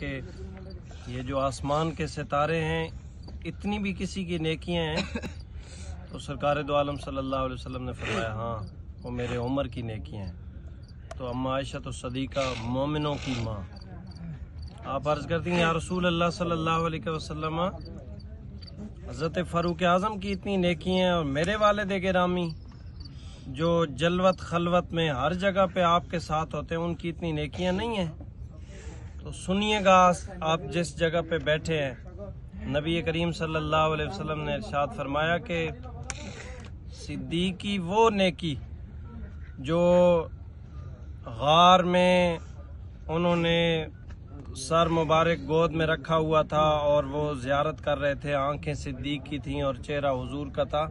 कि ये जो आसमान के सितारे हैं, इतनी भी किसी की नेकियां हैं तो सरकार दो आलम सल्लल्लाहु अलैहि वसल्लम ने फरमाया हाँ वो मेरे उमर की नेकियां हैं। तो अम्मा आयशा तो सदीका मोमिनों की माँ, आप अर्ज करती हैं या रसूल अल्लाह सल्लल्लाहु अलैहि वसल्लम, हज़रत फ़ारूक आज़म की इतनी नेकी हैं और मेरे वालिद गिरामी जो जलवत खलवत में हर जगह पे आपके साथ होते हैं उनकी इतनी नेकियां नहीं हैं। तो सुनिएगा, आप जिस जगह पे बैठे हैं, नबी करीम सल्लल्लाहु अलैहि वसल्लम ने इरशाद फरमाया कि सिद्दीकी वो नेकी जो गार में उन्होंने सर मुबारक गोद में रखा हुआ था और वो ज़ियारत कर रहे थे, आंखें सिद्दीक की थीं और चेहरा हुजूर का था।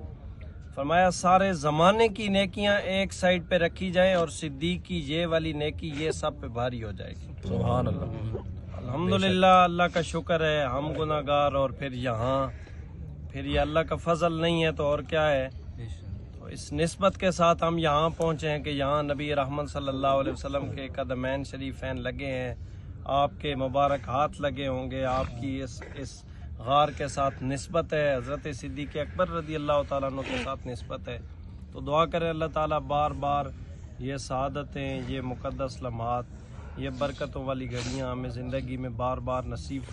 फरमाया सारे ज़माने की नेकियां एक साइड पे रखी जाएं और सिद्दीक की ये वाली नेकी ये सब पे भारी हो जाएगी। सुभान अल्लाह, अल्हम्दुलिल्लाह, अल्लाह का शुक्र है। हम गुनाहगार और फिर ये अल्लाह का फजल नहीं है तो और क्या है। तो इस निस्बत के साथ हम यहाँ पहुँचे हैं कि यहाँ नबी रहमत सल्लल्लाहु अलैहि वसल्लम के कदमैन शरीफैन लगे हैं, आपके मुबारक हाथ लगे होंगे, आपकी इस गार के साथ निस्बत है, हज़रत सिद्दीक़ अकबर रज़ी अल्लाह ताला अन्हु के साथ निस्बत है। तो दुआ करें अल्लाह ताला बार बार ये सआदतें, ये मुक़द्दस लम्हात, ये बरकतों वाली घड़ियाँ हमें ज़िंदगी में बार बार नसीब